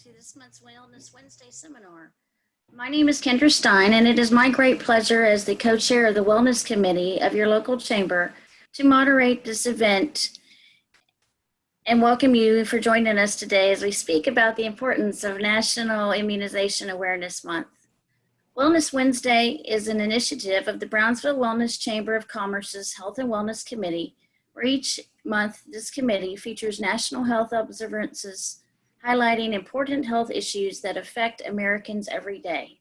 to this month's Wellness Wednesday seminar. My name is Kendra Stein, and it is my great pleasure as the co-chair of the Wellness Committee of your local chamber to moderate this event and welcome you for joining us today as we speak about the importance of National Immunization Awareness Month. Wellness Wednesday is an initiative of the Brownsville Wellness Chamber of Commerce's Health and Wellness Committee, where each month this committee features National Health Observances, highlighting important health issues that affect Americans every day.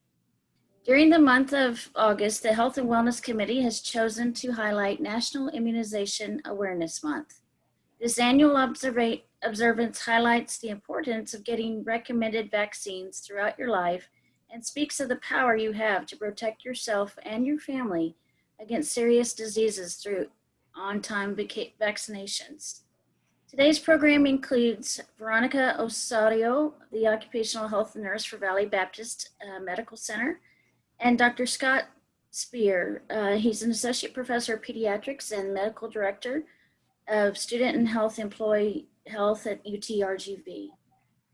During the month of August, the Health and Wellness Committee has chosen to highlight National Immunization Awareness Month. This annual observance highlights the importance of getting recommended vaccines throughout your life and speaks of the power you have to protect yourself and your family against serious diseases through on-time vaccinations. Today's program includes Veronica Osorio, the occupational health nurse for Valley Baptist Medical Center, and Dr. Scott Spear. He's an associate professor of pediatrics and medical director of student and employee health at UTRGV.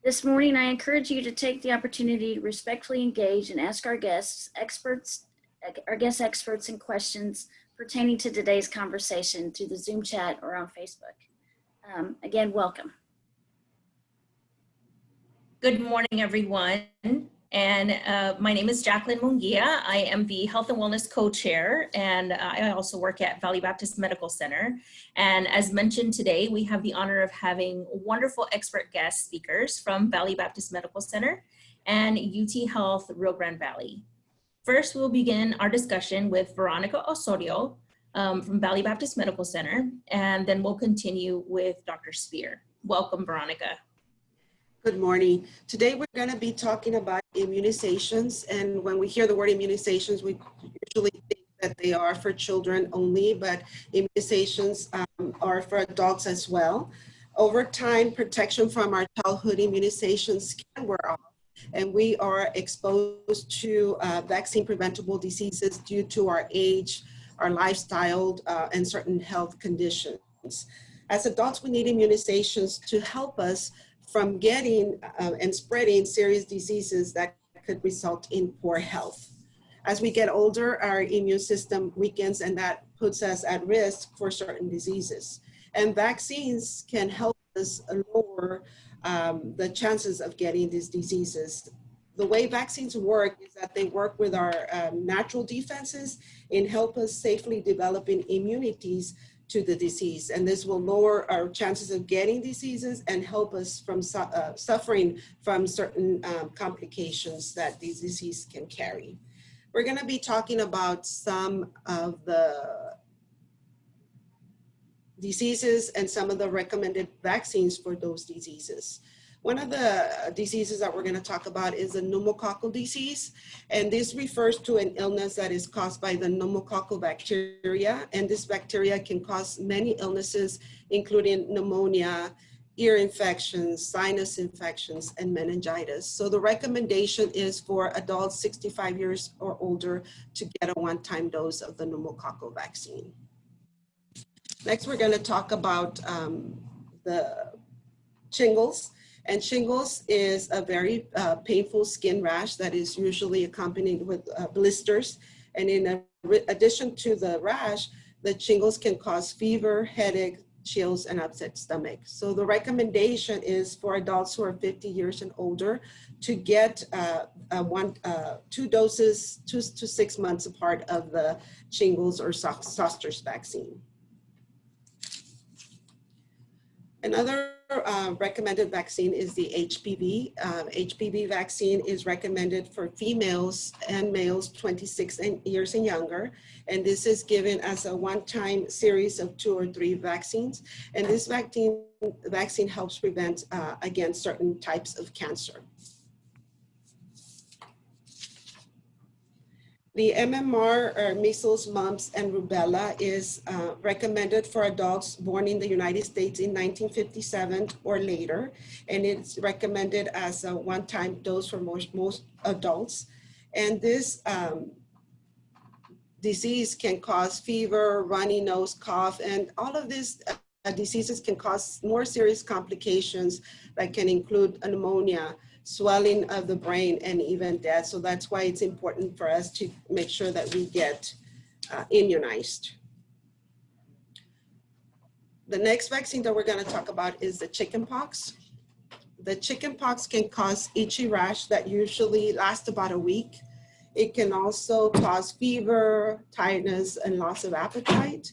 This morning, I encourage you to take the opportunity to respectfully engage and ask our guest experts and questions pertaining to today's conversation through the Zoom chat or on Facebook. Again, welcome. Good morning, everyone. And my name is Jacqueline Munguia. I am the Health and Wellness Co-Chair, and I also work at Valley Baptist Medical Center. And as mentioned today, we have the honor of having wonderful expert guest speakers from Valley Baptist Medical Center and UT Health Rio Grande Valley. First, we'll begin our discussion with Veronica Osorio from Valley Baptist Medical Center, and then we'll continue with Dr. Spear. Welcome, Veronica. Good morning. Today we're going to be talking about immunizations, and when we hear the word immunizations, we usually think that they are for children only, but immunizations are for adults as well. Over time, protection from our childhood immunizations can wear off, and we are exposed to vaccine preventable diseases due to our age, our lifestyle, and certain health conditions. As adults, we need immunizations to help us from getting and spreading serious diseases that could result in poor health. As we get older, our immune system weakens, and that puts us at risk for certain diseases. And vaccines can help us lower the chances of getting these diseases. The way vaccines work is that they work with our natural defenses and help us safely developing immunities to the disease. And this will lower our chances of getting diseases and help us from suffering from certain complications that these diseases can carry. We're going to be talking about some of the diseases and some of the recommended vaccines for those diseases. One of the diseases that we're going to talk about is the pneumococcal disease, and this refers to an illness that is caused by the pneumococcal bacteria, and this bacteria can cause many illnesses, including pneumonia, ear infections, sinus infections, and meningitis. So the recommendation is for adults 65 years or older to get a one-time dose of the pneumococcal vaccine. Next, we're going to talk about the shingles. And shingles is a very painful skin rash that is usually accompanied with blisters. And in addition to the rash, the shingles can cause fever, headache, chills, and upset stomach. So the recommendation is for adults who are 50 years and older to get 2 doses 2 to 6 months apart of the shingles or zoster vaccine. Another recommended vaccine is the HPV. HPV vaccine is recommended for females and males 26 years and younger. And this is given as a one-time series of 2 or 3 vaccines. And this vaccine helps prevent against certain types of cancer. The MMR, or measles, mumps, and rubella, is recommended for adults born in the United States in 1957 or later, and it's recommended as a one-time dose for most adults. And this disease can cause fever, runny nose, cough, and all of these diseases can cause more serious complications that can include pneumonia, swelling of the brain, and even death. So that's why it's important for us to make sure that we get immunized. The next vaccine that we're going to talk about is the chickenpox. The chickenpox can cause itchy rash that usually lasts about a week. It can also cause fever, tiredness, and loss of appetite,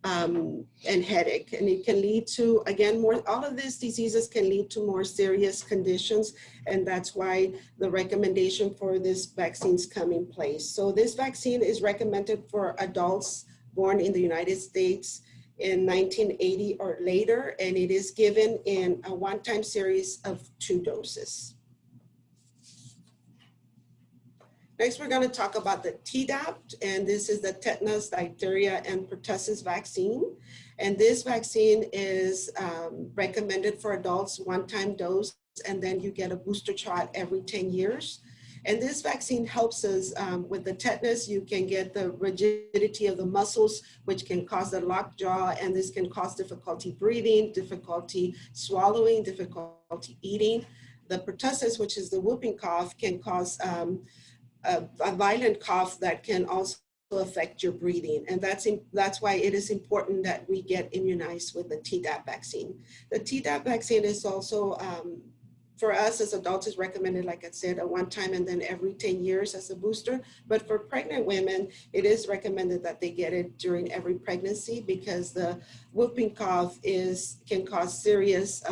and headache. And it can lead to, again, all of these diseases can lead to more serious conditions. And that's why the recommendation for this vaccines come in place. So this vaccine is recommended for adults born in the United States in 1980 or later, and it is given in a one-time series of 2 doses. Next, we're going to talk about the Tdap, and this is the tetanus, diphtheria, and pertussis vaccine. And this vaccine is recommended for adults, one-time dose, and then you get a booster shot every 10 years. And this vaccine helps us with the tetanus. You can get the rigidity of the muscles, which can cause the locked jaw, and this can cause difficulty breathing, difficulty swallowing, difficulty eating. The pertussis, which is the whooping cough, can cause a violent cough that can also affect your breathing. And that's why it is important that we get immunized with the Tdap vaccine. The Tdap vaccine is also, for us as adults, is recommended, like I said, a one-time and then every 10 years as a booster. But for pregnant women, it is recommended that they get it during every pregnancy, because the whooping cough can cause serious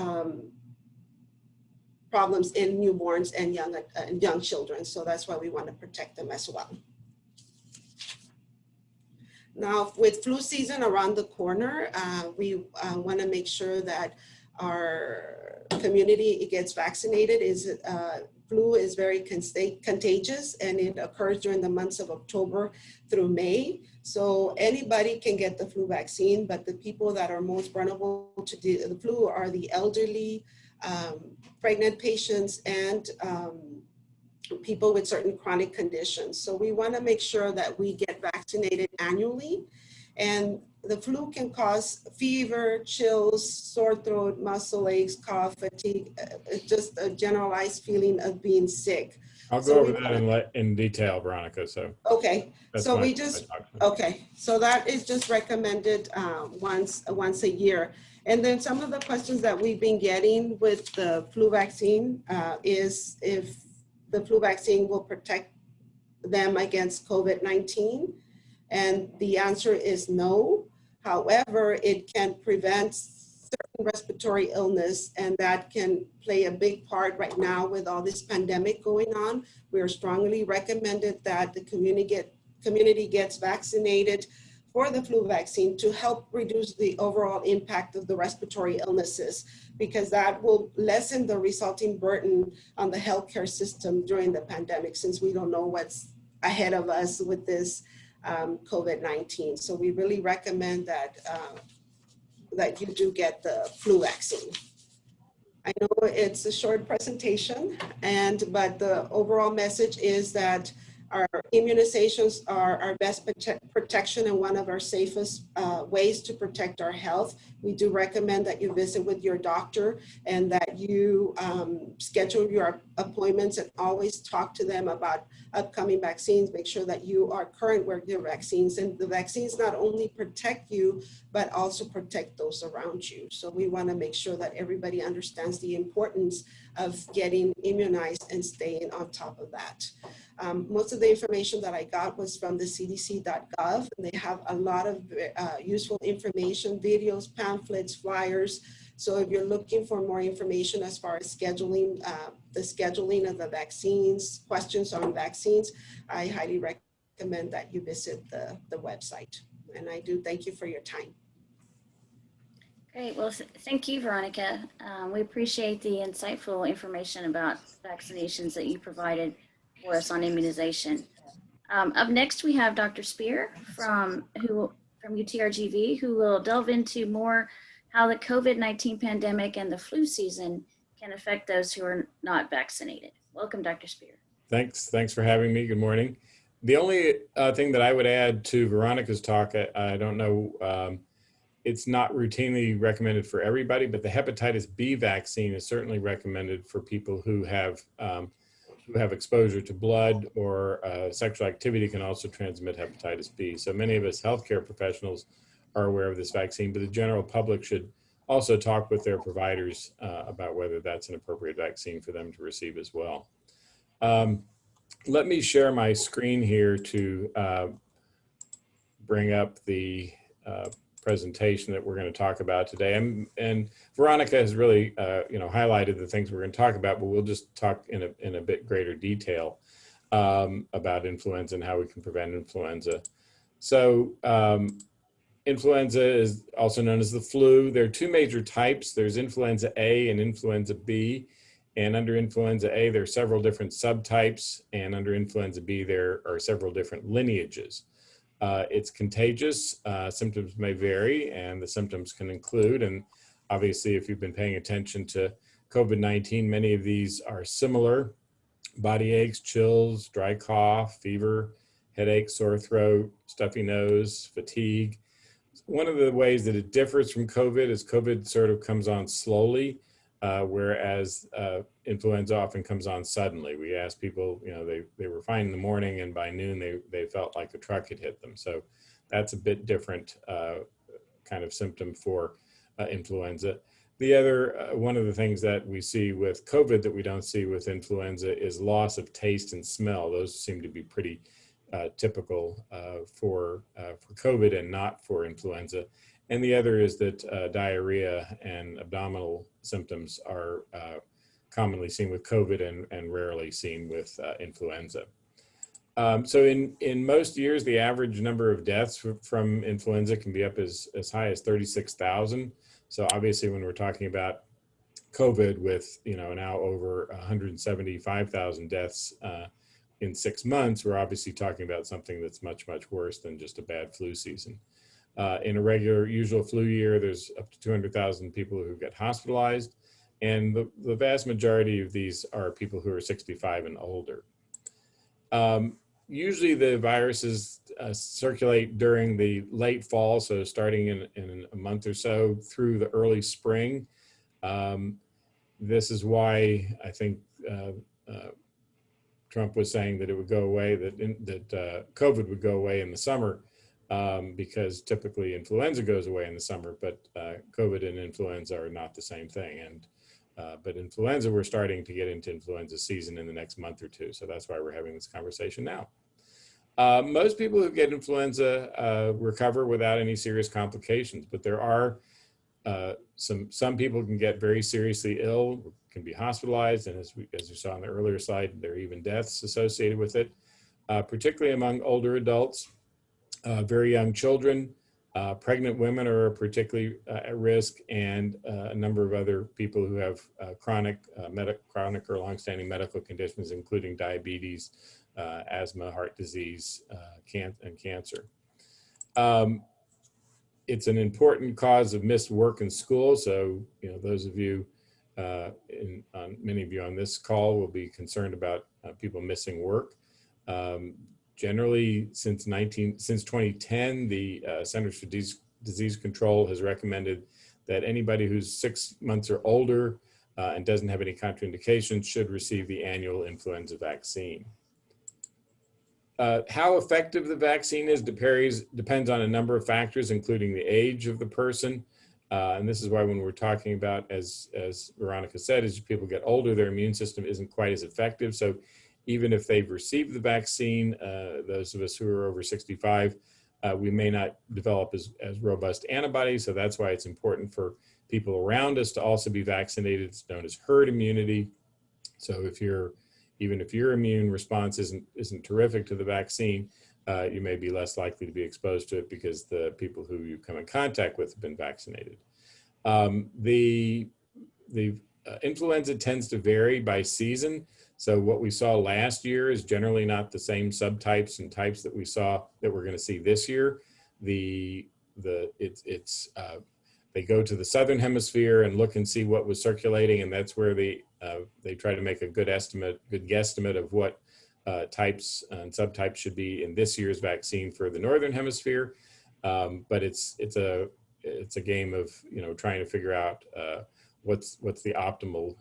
problems in newborns and young children. So that's why we want to protect them as well. Now, with flu season around the corner, we want to make sure that our community gets vaccinated. Flu is very contagious, and it occurs during the months of October through May. So anybody can get the flu vaccine, but the people that are most vulnerable to the flu are the elderly, pregnant patients, and people with certain chronic conditions. So we want to make sure that we get vaccinated annually. And the flu can cause fever, chills, sore throat, muscle aches, cough, fatigue, just a generalized feeling of being sick. I'll go over that in detail, Veronica. So okay, so so that is just recommended once a year. And then some of the questions that we've been getting with the flu vaccine is if the flu vaccine will protect them against COVID-19. And the answer is no. However, it can prevent certain respiratory illness, and that can play a big part right now with all this pandemic going on. We are strongly recommended that the community gets vaccinated for the flu vaccine to help reduce the overall impact of the respiratory illnesses, because that will lessen the resulting burden on the healthcare system during the pandemic, since we don't know what's ahead of us with this COVID-19. So we really recommend that that you do get the flu vaccine. I know it's a short presentation, but the overall message is that our immunizations are our best protection and one of our safest ways to protect our health. We do recommend that you visit with your doctor and that you schedule your appointments and always talk to them about upcoming vaccines. Make sure that you are current with your vaccines, and the vaccines not only protect you, but also protect those around you. So we want to make sure that everybody understands the importance of getting immunized and staying on top of that. Most of the information that I got was from the cdc.gov, and they have a lot of useful information, videos, pamphlets, flyers. So if you're looking for more information as far as scheduling, the scheduling of the vaccines, questions on vaccines, I highly recommend that you visit the website. And I do thank you for your time. Great. Well, thank you, Veronica. We appreciate the insightful information about vaccinations that you provided for us on immunization. Up next, we have Dr. Spear from UTRGV, who will delve into more how the COVID-19 pandemic and the flu season can affect those who are not vaccinated. Welcome, Dr. Spear. Thanks for having me. Good morning. The only thing that I would add to Veronica's talk, I don't know It's not routinely recommended for everybody, but the hepatitis B vaccine is certainly recommended for people who have exposure to blood or sexual activity can also transmit hepatitis B. So many of us healthcare professionals are aware of this vaccine, but the general public should also talk with their providers about whether that's an appropriate vaccine for them to receive as well. Let me share my screen here to bring up the presentation that we're going to talk about today. And Veronica has really, highlighted the things we're going to talk about, but we'll just talk in a bit greater detail about influenza and how we can prevent influenza. So influenza is also known as the flu. There are two major types. There's influenza A and influenza B. And under influenza A, there are several different subtypes. And under influenza B, there are several different lineages. It's contagious. Symptoms may vary, and the symptoms can include, and obviously if you've been paying attention to COVID-19, many of these are similar: body aches, chills, dry cough, fever, headache, sore throat, stuffy nose, fatigue. One of the ways that it differs from COVID is COVID sort of comes on slowly, whereas influenza often comes on suddenly. We asked people, they were fine in the morning, and by noon they felt like a truck had hit them. So that's a bit different kind of symptom for influenza. The other, one of the things that we see with COVID that we don't see with influenza is loss of taste and smell. Those seem to be pretty typical for COVID and not for influenza. And the other is that diarrhea and abdominal symptoms are commonly seen with COVID and rarely seen with influenza. So in most years, the average number of deaths from influenza can be up as high as 36,000. So obviously when we're talking about COVID with, now over 175,000 deaths in 6 months, we're obviously talking about something that's much, much worse than just a bad flu season. In a regular, usual flu year, there's up to 200,000 people who get hospitalized, and the vast majority of these are people who are 65 and older. Usually the viruses circulate during the late fall, so starting in a month or so through the early spring. This is why I think Trump was saying that it would go away, that COVID would go away in the summer, because typically influenza goes away in the summer, but COVID and influenza are not the same thing. But influenza, we're starting to get into influenza season in the next month or two. So that's why we're having this conversation now. Most people who get influenza recover without any serious complications, but there are some people can get very seriously ill, can be hospitalized, and as you saw on the earlier slide, there are even deaths associated with it, particularly among older adults, very young children, pregnant women are particularly at risk, and a number of other people who have chronic or longstanding medical conditions, including diabetes, asthma, heart disease, and cancer. It's an important cause of missed work and school. So, those of you, many of you on this call will be concerned about people missing work. Generally, since 2010, the Centers for Disease Control has recommended that anybody who's 6 months or older and doesn't have any contraindications should receive the annual influenza vaccine. How effective the vaccine is depends on a number of factors, including the age of the person. And this is why when we're talking about, as Veronica said, as people get older, their immune system isn't quite as effective. So even if they've received the vaccine, those of us who are over 65, we may not develop as robust antibodies. So that's why it's important for people around us to also be vaccinated. It's known as herd immunity. So even if your immune response isn't terrific to the vaccine, you may be less likely to be exposed to it because the people who you come in contact with have been vaccinated. The influenza tends to vary by season. So what we saw last year is generally not the same subtypes and types that we saw that we're going to see this year. They go to the southern hemisphere and look and see what was circulating, and that's where they try to make a good guesstimate of what types and subtypes should be in this year's vaccine for the northern hemisphere. But it's a it's a game of, trying to figure out what's the optimal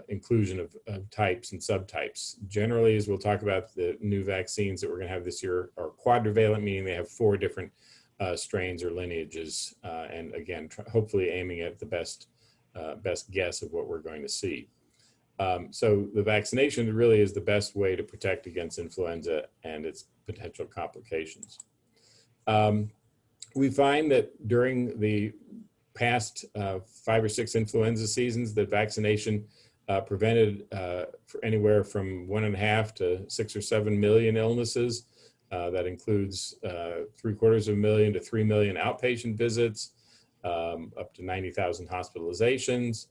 inclusion of types and subtypes. Generally, as we'll talk about, the new vaccines that we're going to have this year are quadrivalent, meaning they have 4 different strains or lineages, and again, hopefully aiming at the best guess of what we're going to see. So the vaccination really is the best way to protect against influenza and its potential complications. We find that during the past 5 or 6 influenza seasons, that vaccination prevented for anywhere from 1.5 to 6 or 7 million illnesses. That includes 750,000 to 3 million outpatient visits, up to 90,000 hospitalizations,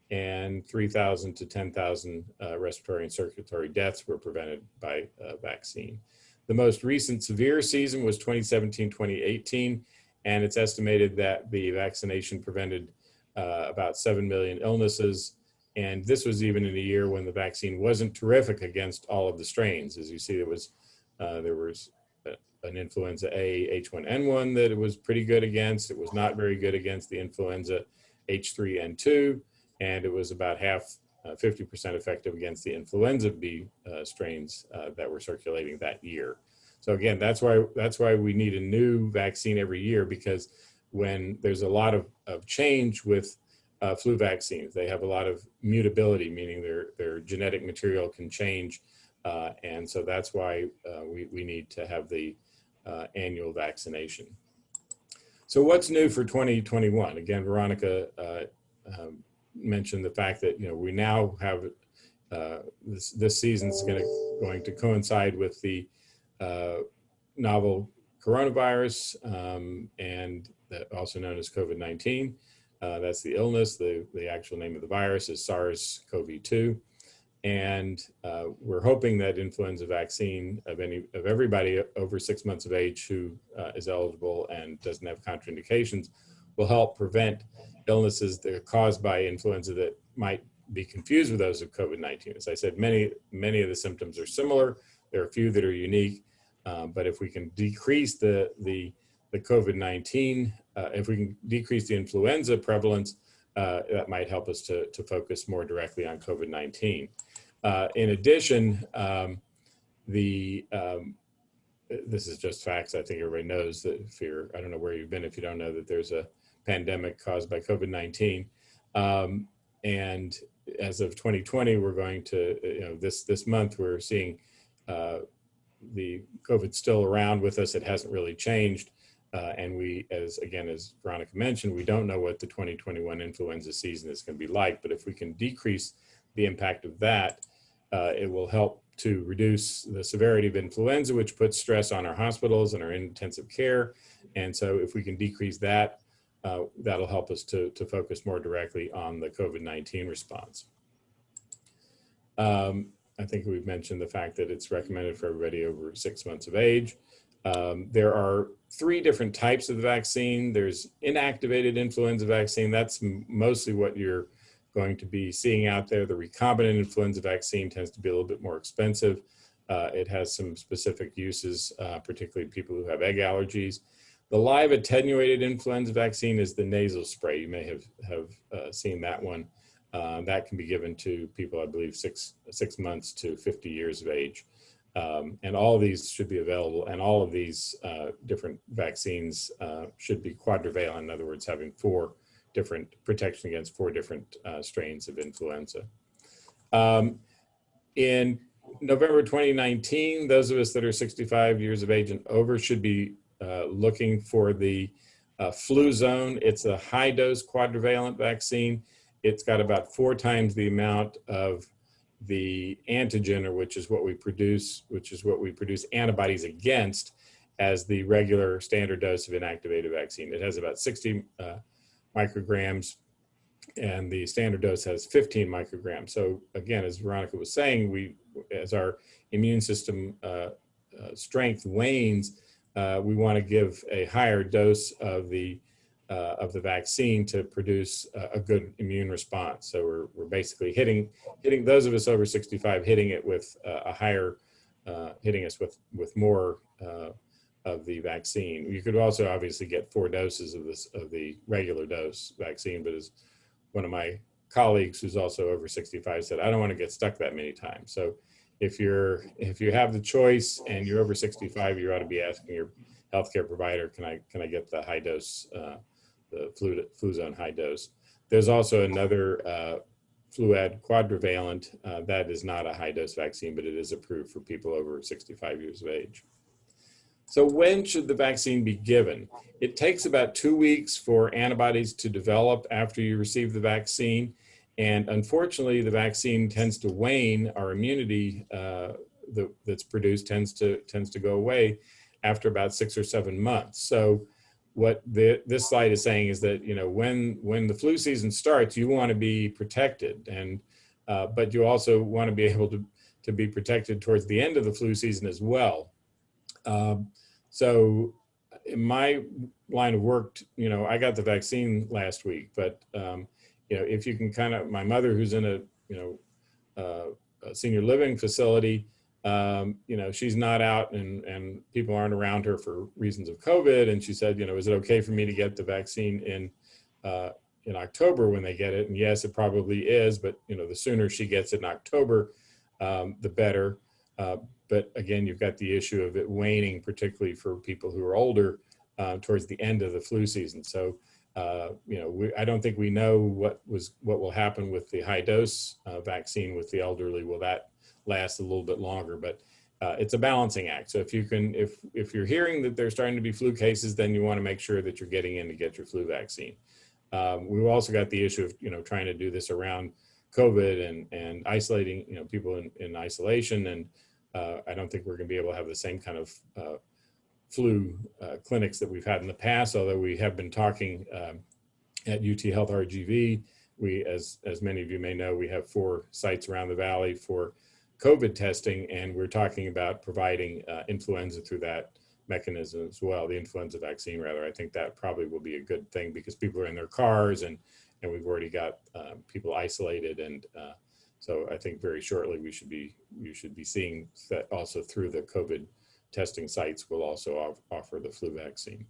and 3,000 to 10,000 respiratory and circulatory deaths were prevented by vaccine. The most recent severe season was 2017-2018, and it's estimated that the vaccination prevented about 7 million illnesses. And this was even in a year when the vaccine wasn't terrific against all of the strains. As you see, there was an influenza A H1N1 that it was pretty good against. It was not very good against the influenza H3N2, and it was about 50% effective against the influenza B strains that were circulating that year. So again, that's why we need a new vaccine every year, because when there's a lot of change with flu vaccines, they have a lot of mutability, meaning their genetic material can change. And so that's why we need to have the annual vaccination. So what's new for 2021? Again, Veronica mentioned the fact that we now have this season's going to coincide with the novel coronavirus, and also known as COVID-19. That's the illness. The actual name of the virus is SARS-CoV-2. And we're hoping that influenza vaccine of everybody over 6 months of age who is eligible and doesn't have contraindications will help prevent illnesses that are caused by influenza that might be confused with those of COVID-19. As I said, many of the symptoms are similar. There are a few that are unique, but if we can decrease the COVID-19, if we can decrease the influenza prevalence, that might help us to focus more directly on COVID-19. In addition, this is just facts. I think everybody knows that I don't know where you've been if you don't know that there's a pandemic caused by COVID-19. And as of 2020, we're going to, this month, we're seeing the COVID still around with us. It hasn't really changed. And as Veronica mentioned, we don't know what the 2021 influenza season is going to be like, but if we can decrease the impact of that, it will help to reduce the severity of influenza, which puts stress on our hospitals and our intensive care. And so if we can decrease that, that'll help us to focus more directly on the COVID-19 response. I think we've mentioned the fact that it's recommended for everybody over 6 months of age. There are 3 different types of the vaccine. There's inactivated influenza vaccine. That's mostly what you're going to be seeing out there. The recombinant influenza vaccine tends to be a little bit more expensive. It has some specific uses, particularly people who have egg allergies. The live attenuated influenza vaccine is the nasal spray. You may have seen that one. That can be given to people, I believe, 6 months to 50 years of age. And all of these should be available, and all of these different vaccines should be quadrivalent, in other words, having 4 different protection against 4 different strains of influenza. In November 2019, those of us that are 65 years of age and over should be looking for the Fluzone. It's a high-dose quadrivalent vaccine. It's got about 4 times the amount of the antigen, or which is what we produce antibodies against, as the regular standard dose of inactivated vaccine. It has about 60 micrograms, and the standard dose has 15 micrograms. So again, as Veronica was saying, as our immune system strength wanes, we want to give a higher dose of the vaccine to produce a good immune response. So we're basically hitting those of us over 65, hitting it with a higher, hitting us with more of the vaccine. You could also obviously get 4 doses of the regular dose vaccine, but as one of my colleagues who's also over 65 said, I don't want to get stuck that many times. So if you have the choice and you're over 65, you ought to be asking your healthcare provider, can I get the high dose, the Fluzone high dose? There's also another Fluad quadrivalent that is not a high dose vaccine, but it is approved for people over 65 years of age. So when should the vaccine be given? It takes about 2 weeks for antibodies to develop after you receive the vaccine. And unfortunately, the vaccine tends to wane. Our immunity that's produced tends to go away after about 6 or 7 months. So what this slide is saying is that, you know, when the flu season starts, you want to be protected, and but you also want to be able to be protected towards the end of the flu season as well. So in my line of work, you know, I got the vaccine last week, but you know, if you can kind of, my mother who's in a, you know, a senior living facility, you know, she's not out and people aren't around her for reasons of COVID. And she said, you know, is it okay for me to get the vaccine in October when they get it? And yes, it probably is, but you know, the sooner she gets it in October, the better. But again, you've got the issue of it waning, particularly for people who are older towards the end of the flu season. So, you know, I don't think we know what will happen with the high dose vaccine with the elderly. Will that last a little bit longer? But it's a balancing act. So if you can, if you're hearing that there's starting to be flu cases, then you want to make sure that you're getting in to get your flu vaccine. We've also got the issue of, you know, trying to do this around COVID and isolating, you know, people in isolation. And I don't think we're going to be able to have the same kind of flu clinics that we've had in the past, although we have been talking at UT Health RGV. We, as many of you may know, we have 4 sites around the valley for COVID testing, and we're talking about providing influenza through that mechanism as well, the influenza vaccine rather. I think that probably will be a good thing because people are in their cars and we've already got people isolated, and so I think very shortly you should be seeing that also through the COVID testing sites will also offer the flu vaccine.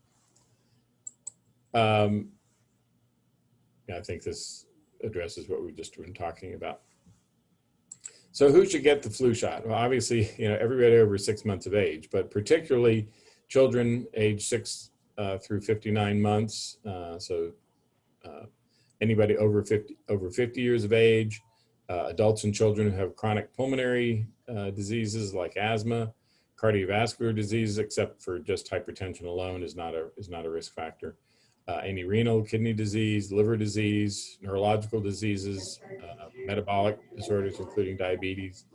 Yeah, I think this addresses what we've just been talking about. So who should get the flu shot? Well, obviously, you know, everybody over 6 months of age, but particularly children age 6 through 59 months. So anybody over 50 years of age, adults and children who have chronic pulmonary diseases like asthma, cardiovascular disease, except for just hypertension alone is not a risk factor. Any renal, kidney disease, liver disease, neurological diseases, metabolic disorders, including diabetes.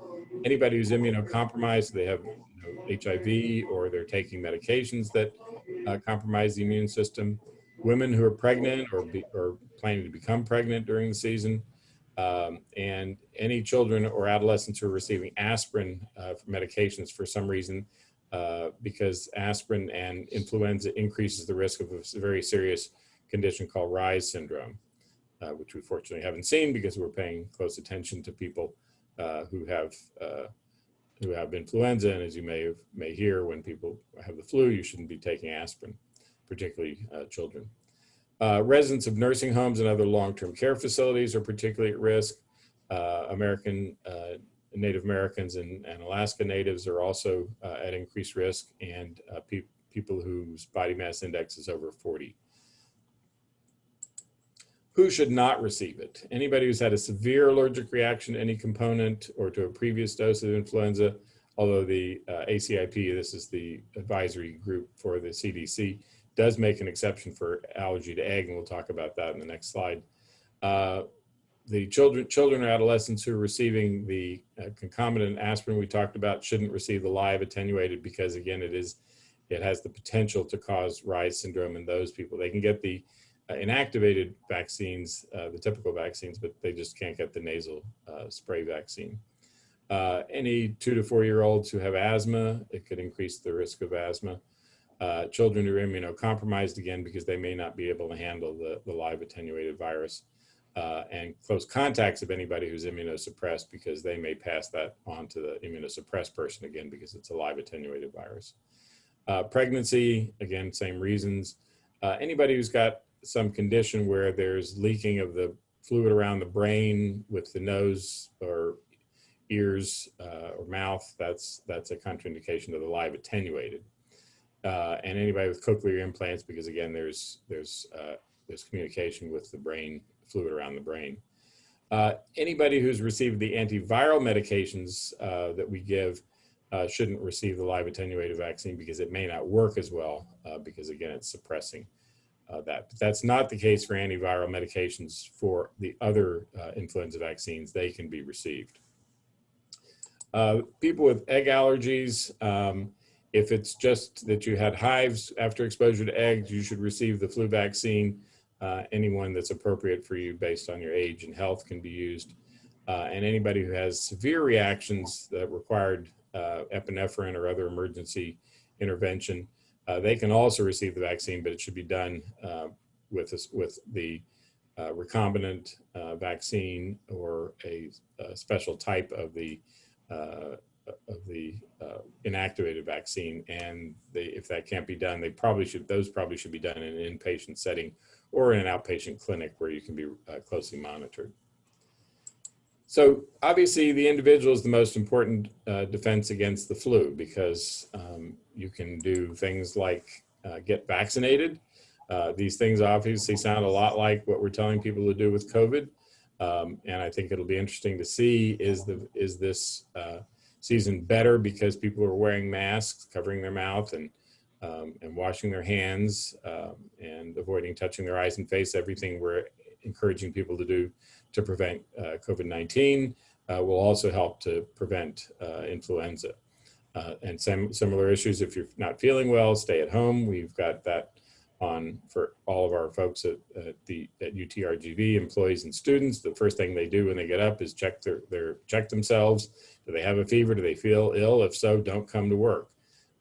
Anybody who's immunocompromised, they have, you know, HIV, or they're taking medications that compromise the immune system. Women who are pregnant or planning to become pregnant during the season, and any children or adolescents who are receiving aspirin medications for some reason, because aspirin and influenza increases the risk of a very serious condition called Reyes syndrome, which we fortunately haven't seen because we're paying close attention to people who have influenza. And as you may hear, when people have the flu, you shouldn't be taking aspirin, particularly children. Residents of nursing homes and other long-term care facilities are particularly at risk. Native Americans and Alaska Natives are also at increased risk, and people whose body mass index is over 40. Who should not receive it? Anybody who's had a severe allergic reaction to any component or to a previous dose of influenza, although the ACIP, this is the advisory group for the CDC, does make an exception for allergy to egg, and we'll talk about that in the next slide. The children or adolescents who are receiving the concomitant aspirin we talked about shouldn't receive the live attenuated because, again, it has the potential to cause Reyes syndrome in those people. They can get the inactivated vaccines, the typical vaccines, but they just can't get the nasal spray vaccine. Any 2 to 4 year olds who have asthma, it could increase the risk of asthma. Children who are immunocompromised, again, because they may not be able to handle the live attenuated virus. And close contacts of anybody who's immunosuppressed, because they may pass that on to the immunosuppressed person, again, because it's a live attenuated virus. Pregnancy, again, same reasons. Anybody who's got some condition where there's leaking of the fluid around the brain with the nose or ears or mouth, that's a contraindication of the live attenuated. And anybody with cochlear implants, because again, there's communication with the brain, fluid around the brain. Anybody who's received the antiviral medications that we give shouldn't receive the live attenuated vaccine because it may not work as well because again, it's suppressing that. But that's not the case for antiviral medications for the other influenza vaccines. They can be received. People with egg allergies, if it's just that you had hives after exposure to eggs, you should receive the flu vaccine. Anyone that's appropriate for you based on your age and health can be used. And anybody who has severe reactions that required epinephrine or other emergency intervention, they can also receive the vaccine, but it should be done with the recombinant vaccine or a special type of the inactivated vaccine. And if that can't be done, those probably should be done in an inpatient setting or in an outpatient clinic where you can be closely monitored. So obviously the individual is the most important defense against the flu because you can do things like get vaccinated. These things obviously sound a lot like what we're telling people to do with COVID. And I think it'll be interesting to see, is this season better because people are wearing masks, covering their mouth and washing their hands and avoiding touching their eyes and face. Everything we're encouraging people to do to prevent COVID-19 will also help to prevent influenza. And similar issues, if you're not feeling well, stay at home. We've got that on for all of our folks at UTRGV, employees and students. The first thing they do when they get up is check themselves. Do they have a fever? Do they feel ill? If so, don't come to work.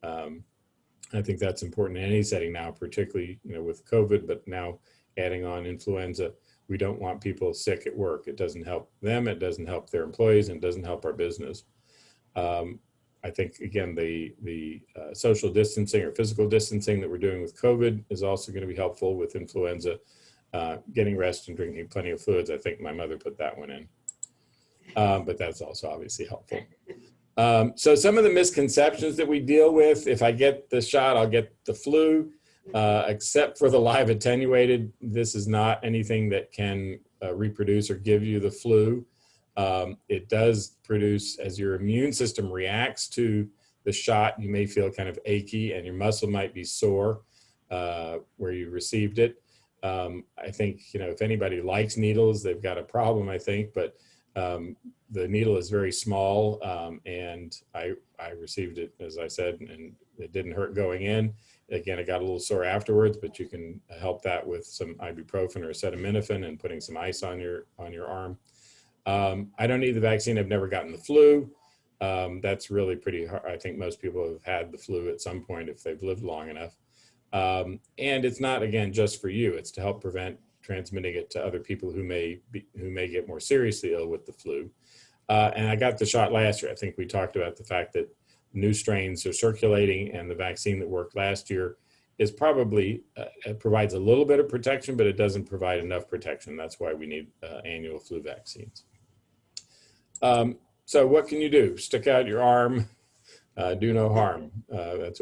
I think that's important in any setting now, particularly with COVID, but now adding on influenza. We don't want people sick at work. It doesn't help them. It doesn't help their employees, and it doesn't help our business. I think, again, the social distancing or physical distancing that we're doing with COVID is also going to be helpful with influenza. Getting rest and drinking plenty of fluids. I think my mother put that one in, but that's also obviously helpful. So some of the misconceptions that we deal with: if I get the shot, I'll get the flu. Except for the live attenuated, this is not anything that can reproduce or give you the flu. It does produce, as your immune system reacts to the shot, you may feel kind of achy and your muscle might be sore where you received it. I think, if anybody likes needles, they've got a problem, I think, but the needle is very small and I received it, as I said, and it didn't hurt going in. Again, it got a little sore afterwards, but you can help that with some ibuprofen or acetaminophen and putting some ice on your arm. I don't need the vaccine. I've never gotten the flu. That's really pretty hard. I think most people have had the flu at some point if they've lived long enough. And it's not, again, just for you. It's to help prevent transmitting it to other people who may get more seriously ill with the flu. And I got the shot last year. I think we talked about the fact that new strains are circulating, and the vaccine that worked last year is probably it provides a little bit of protection, but it doesn't provide enough protection. That's why we need annual flu vaccines. So what can you do? Stick out your arm, do no harm. That's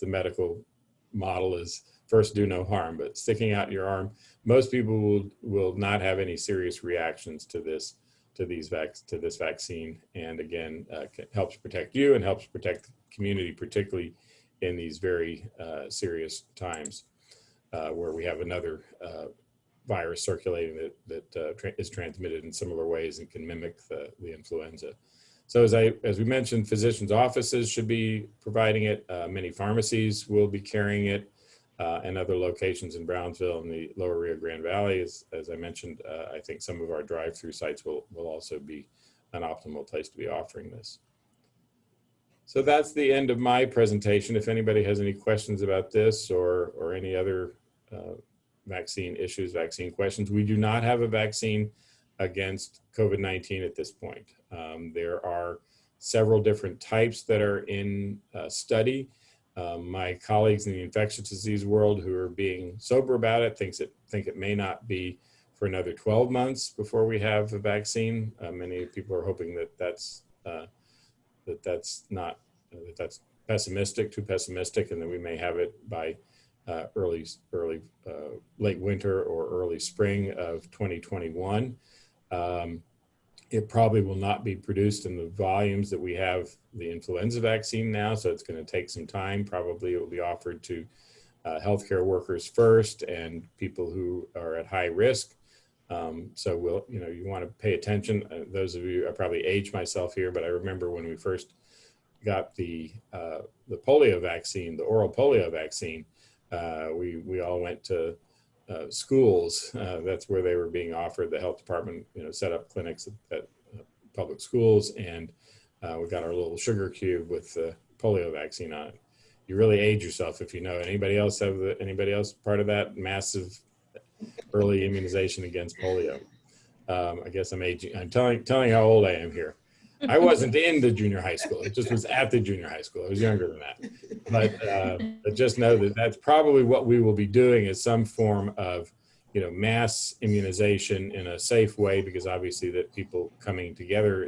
the medical model is: first do no harm, but sticking out your arm. Most people will not have any serious reactions to this vaccine, and again, helps protect you and helps protect the community, particularly in these very serious times where we have another virus circulating that is transmitted in similar ways and can mimic the influenza. So as we mentioned, physicians' offices should be providing it. Many pharmacies will be carrying it, and other locations in Brownsville and the lower Rio Grande Valley. As I mentioned, I think some of our drive-through sites will also be an optimal place to be offering this. So that's the end of my presentation. If anybody has any questions about this or any other vaccine issues, vaccine questions, we do not have a vaccine against COVID-19 at this point. There are several different types that are in study. My colleagues in the infectious disease world who are being sober about it think it may not be for another 12 months before we have a vaccine. Many people are hoping that that's too pessimistic, and that we may have it by late winter or early spring of 2021. It probably will not be produced in the volumes that we have the influenza vaccine now, so it's going to take some time. Probably it will be offered to healthcare workers first and people who are at high risk. So you want to pay attention. Those of you, I probably age myself here, but I remember when we first got the polio vaccine, the oral polio vaccine, we all went to schools. That's where they were being offered. The health department, set up clinics at public schools, and we got our little sugar cube with the polio vaccine on it. You really age yourself if you know. Anybody else part of that massive early immunization against polio? I guess I'm aging. I'm telling how old I am here. I wasn't in the junior high school. It just was at the junior high school. I was younger than that. But just know that that's probably what we will be doing, is some form of, mass immunization in a safe way, because obviously that people coming together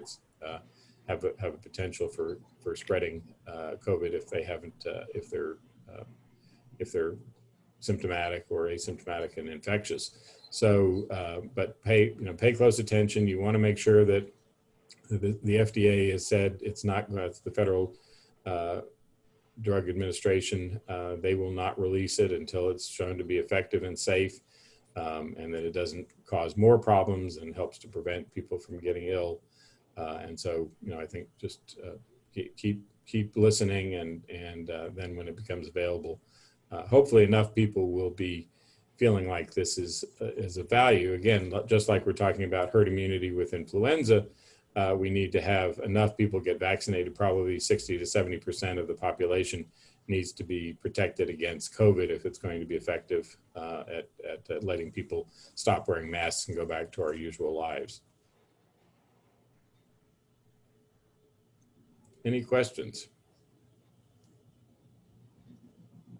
have a potential for spreading COVID if they haven't if they're symptomatic or asymptomatic and infectious. So, but pay close attention. You want to make sure that the FDA has said it's the Federal Drug Administration. They will not release it until it's shown to be effective and safe, and that it doesn't cause more problems and helps to prevent people from getting ill. And so, I think just keep listening, and then when it becomes available, hopefully enough people will be feeling like this is a value. Again, just like we're talking about herd immunity with influenza, we need to have enough people get vaccinated. Probably 60 to 70% of the population needs to be protected against COVID if it's going to be effective at letting people stop wearing masks and go back to our usual lives. Any questions?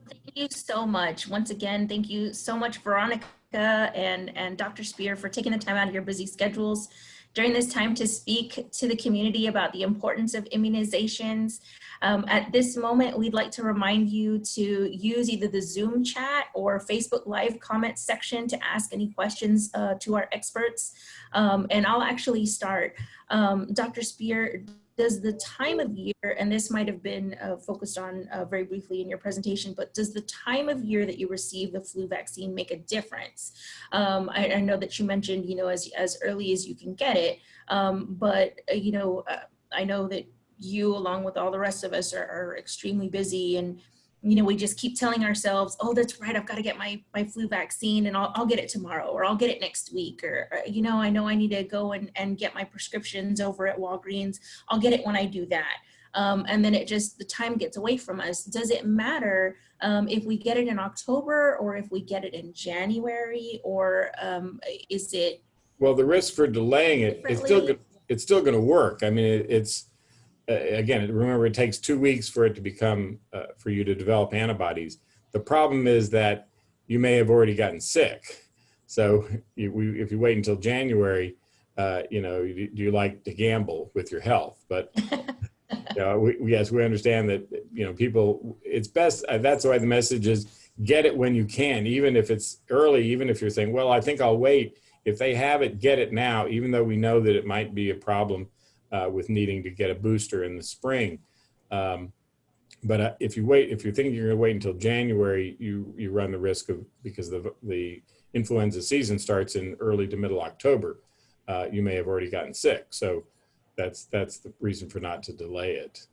Thank you so much. Once again, thank you so much, Veronica and Dr. Spear, for taking the time out of your busy schedules during this time to speak to the community about the importance of immunizations. At this moment, we'd like to remind you to use either the Zoom chat or Facebook Live comment section to ask any questions to our experts. And I'll actually start. Dr. Spear, does the time of year, and this might have been focused on very briefly in your presentation, but does the time of year that you receive the flu vaccine make a difference? I know that you mentioned, as early as you can get it, but I know that you, along with all the rest of us, are extremely busy, and we just keep telling ourselves, oh, that's right, I've got to get my flu vaccine, and I'll get it tomorrow, or I'll get it next week, or I know I need to go and get my prescriptions over at Walgreens. I'll get it when I do that. And then the time gets away from us. Does it matter if we get it in October or if we get it in January, or is it? Well, the risk for delaying it, it's still going to work. I mean, again, remember, it takes 2 weeks for it to become, for you to develop antibodies. The problem is that you may have already gotten sick. So if you wait until January, do you like to gamble with your health? But yes, we understand that, people, it's best, that's why the message is get it when you can, even if it's early, even if you're saying, well, I think I'll wait. If they have it, get it now, even though we know that it might be a problem with needing to get a booster in the spring. But if you think you're going to wait until January, you run the risk of, because the influenza season starts in early to middle October, you may have already gotten sick. So that's the reason for not to delay it,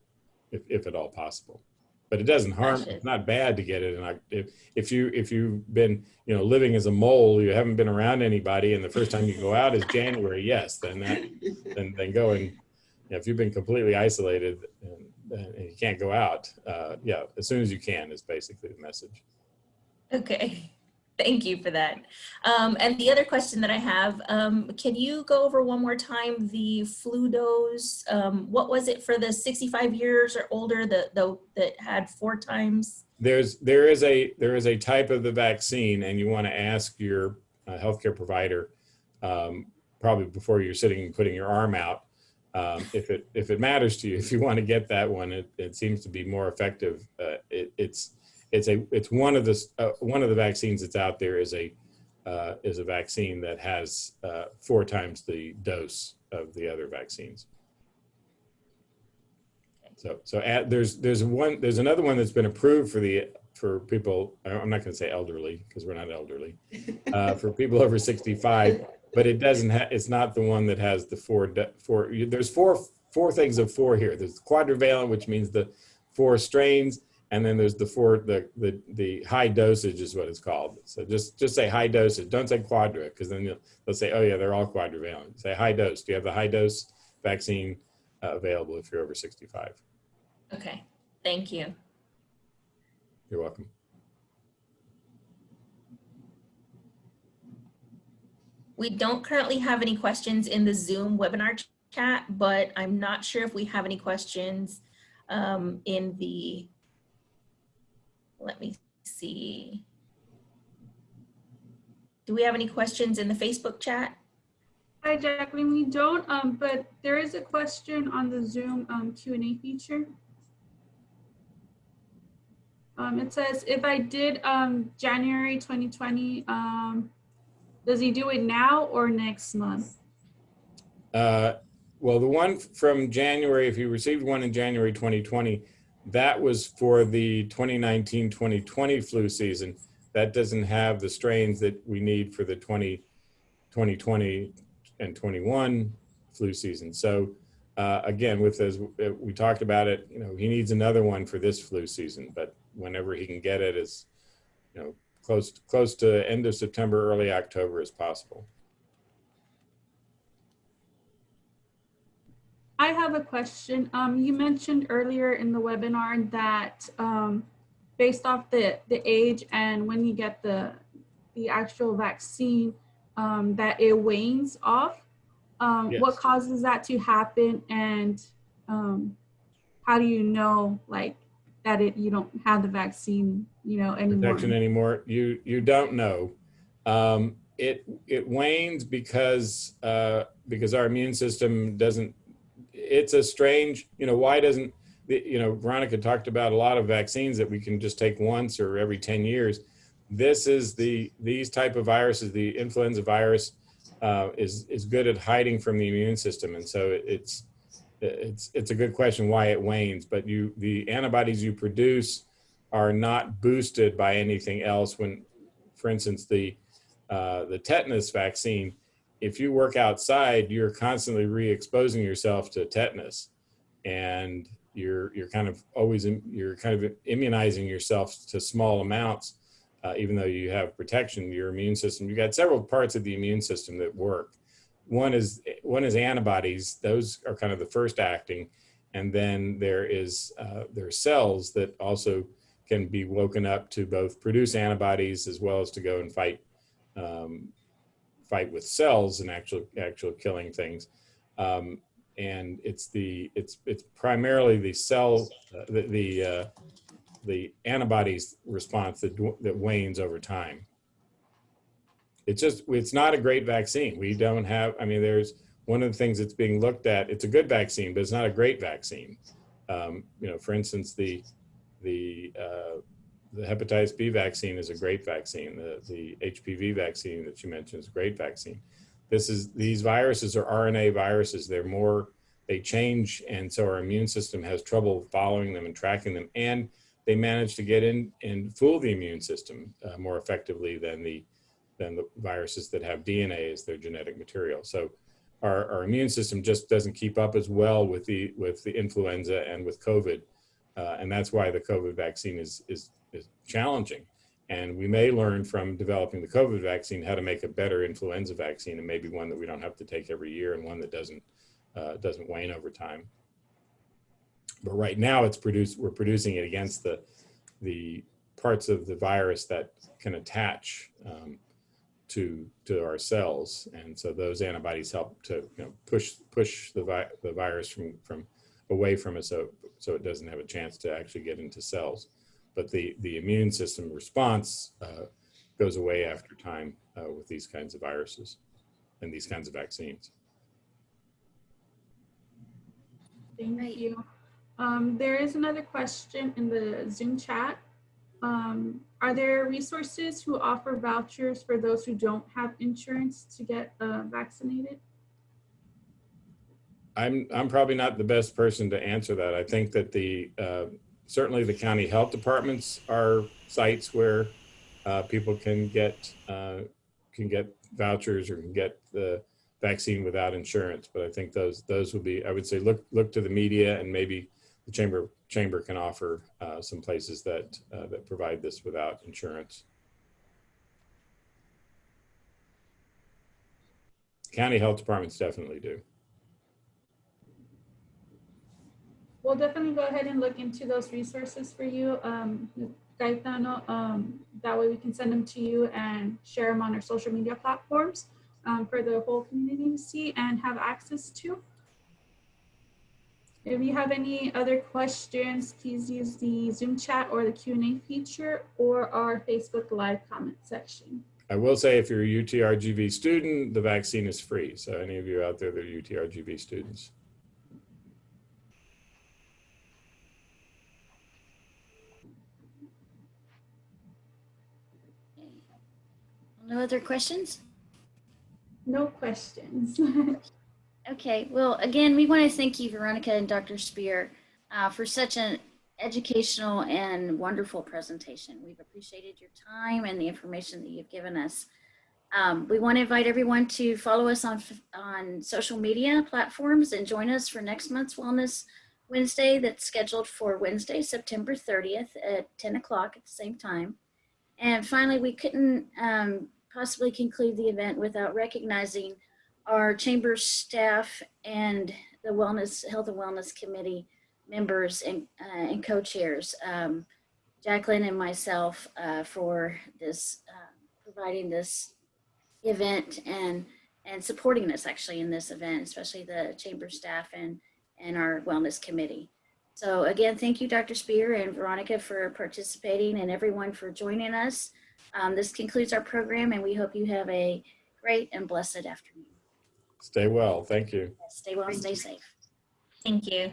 if at all possible. But it doesn't harm. It's not bad to get it. And if you've been living as a mole, you haven't been around anybody, and the first time you go out is January, yes, then go and. If you've been completely isolated and you can't go out, as soon as you can is basically the message. Okay. Thank you for that. And the other question that I have, can you go over one more time the flu dose? What was it for the 65 years or older that had 4 times? There is a type of the vaccine, and you want to ask your healthcare provider probably before you're sitting and putting your arm out. If it matters to you, if you want to get that one, it seems to be more effective. It's one of the vaccines that's out there is a vaccine that has 4 times the dose of the other vaccines. There's another one that's been approved for people. I'm not going to say elderly because we're not elderly, for people over 65. But it doesn't it's not the one that has the 4. There's four things of 4 here. There's quadrivalent, which means the 4 strains, and then there's the high dosage is what it's called. So just say high dosage. Don't say quadra, because then they'll say, oh yeah, they're all quadrivalent. Say high dose. Do you have the high dose vaccine available if you're over 65? Okay, thank you. You're welcome. We don't currently have any questions in the Zoom webinar chat, but I'm not sure if we have any questions in the, let me see. Do we have any questions in the Facebook chat? Hi, Jacqueline. We don't, but there is a question on the Zoom Q&A feature. It says, if I did January 2020, does he do it now or next month? Well, the one from January, if you received one in January 2020, that was for the 2019-2020 flu season. That doesn't have the strains that we need for the 2020 and 21 flu season. So again, as we talked about it, he needs another one for this flu season, but whenever he can get it is, close to end of September, early October as possible. I have a question. You mentioned earlier in the webinar that based off the age and when you get the actual vaccine, that it wanes off. Yes. What causes that to happen, and how do you know that you don't have the vaccine anymore? Protection anymore? You don't know. It wanes because our immune system doesn't. It's a strange. Why doesn't Veronica talked about a lot of vaccines that we can just take once or every 10 years. This is these type of viruses. The influenza virus is good at hiding from the immune system, and so it's a good question why it wanes. But the antibodies you produce are not boosted by anything else. When, for instance, the tetanus vaccine, if you work outside, you're constantly re-exposing yourself to tetanus, and you're kind of immunizing yourself to small amounts, even though you have protection. Your immune system, you've got several parts of the immune system that work. One is antibodies. Those are kind of the first acting, and then there are cells that also can be woken up to both produce antibodies as well as to go and fight with cells and actual killing things. And it's primarily the cell the antibodies response that wanes over time. It's not a great vaccine. We don't have. There's one of the things that's being looked at. It's a good vaccine, but it's not a great vaccine. For instance, the hepatitis B vaccine is a great vaccine. The HPV vaccine that you mentioned is a great vaccine. These viruses are RNA viruses. They change, and so our immune system has trouble following them and tracking them, and they manage to get in and fool the immune system more effectively than the viruses that have DNA as their genetic material. So our immune system just doesn't keep up as well with the influenza and with COVID, and that's why the COVID vaccine is challenging. And we may learn from developing the COVID vaccine how to make a better influenza vaccine, and maybe one that we don't have to take every year, and one that doesn't wane over time. But right now we're producing it against the parts of the virus that can attach to our cells, and so those antibodies help to push the virus from away from it, so it doesn't have a chance to actually get into cells. But the immune system response goes away after time with these kinds of viruses and these kinds of vaccines. Thank you. There is another question in the Zoom chat. Are there resources who offer vouchers for those who don't have insurance to get vaccinated? I'm probably not the best person to answer that. I think that certainly the county health departments are sites where people can get vouchers or can get the vaccine without insurance. But I think those would be, I would say, look to the media, and maybe the chamber can offer some places that provide this without insurance. County health departments definitely do. We'll definitely go ahead and look into those resources for you, Gaetano. That way we can send them to you and share them on our social media platforms for the whole community to see and have access to. If you have any other questions, please use the Zoom chat or the Q&A feature or our Facebook Live comment section. I will say, if you're a UTRGV student, the vaccine is free. So any of you out there that are UTRGV students. No other questions? No questions. Okay, well, again, we want to thank you, Veronica and Dr. Spear, for such an educational and wonderful presentation. We've appreciated your time and the information that you've given us. We want to invite everyone to follow us on social media platforms and join us for next month's Wellness Wednesday that's scheduled for Wednesday, September 30th at 10 o'clock at the same time. And finally, we couldn't possibly conclude the event without recognizing our chamber staff and the Health and Wellness Committee members and co-chairs, Jacqueline and myself, for this providing this event and supporting us actually in this event, especially the chamber staff and our wellness committee. So again, thank you, Dr. Spear and Veronica, for participating, and everyone for joining us. This concludes our program, and we hope you have a great and blessed afternoon. Stay well. Thank you. Stay well, stay safe. Thank you.